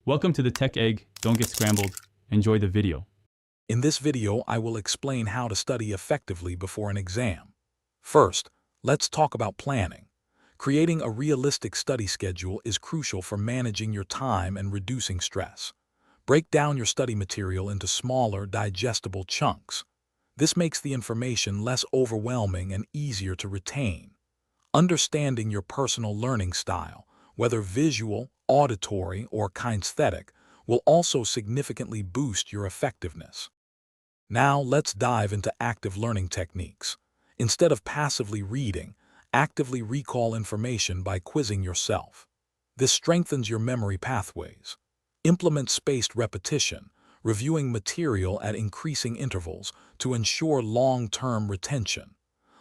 Welcome to the Tech Egg. Don't get scrambled. Enjoy the video. In this video, I will explain how to study effectively before an exam. First, let's talk about planning. Creating a realistic study schedule is crucial for managing your time and reducing stress. Break down your study material into smaller, digestible chunks. This makes the information less overwhelming and easier to retain. Understanding your personal learning style, whether visual, auditory, or kinesthetic, will also significantly boost your effectiveness. Now let's dive into active learning techniques. Instead of passively reading, actively recall information by quizzing yourself. This strengthens your memory pathways. Implement spaced repetition, reviewing material at increasing intervals to ensure long-term retention.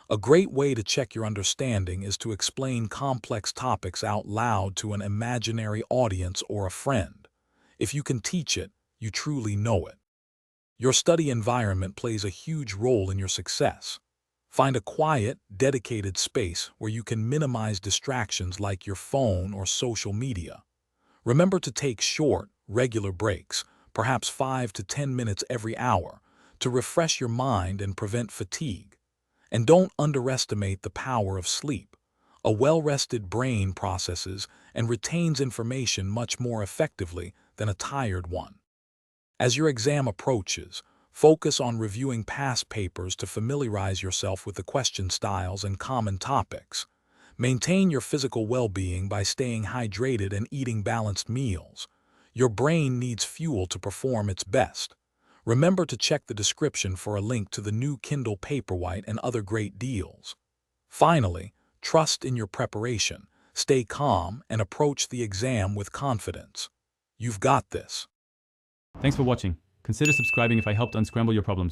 A great way to check your understanding is to explain complex topics out loud to an imaginary audience or a friend. If you can teach it, you truly know it. Your study environment plays a huge role in your success. Find a quiet, dedicated space where you can minimize distractions like your phone or social media. Remember to take short, regular breaks, perhaps 5 to 10 minutes every hour, to refresh your mind and prevent fatigue. And don't underestimate the power of sleep. A well-rested brain processes and retains information much more effectively than a tired one. As your exam approaches, focus on reviewing past papers to familiarize yourself with the question styles and common topics. Maintain your physical well-being by staying hydrated and eating balanced meals. Your brain needs fuel to perform its best. Remember to check the description for a link to the new Kindle Paperwhite and other great deals. Finally, trust in your preparation, stay calm, and approach the exam with confidence. You've got this. Thanks for watching. Consider subscribing if I helped unscramble your problems.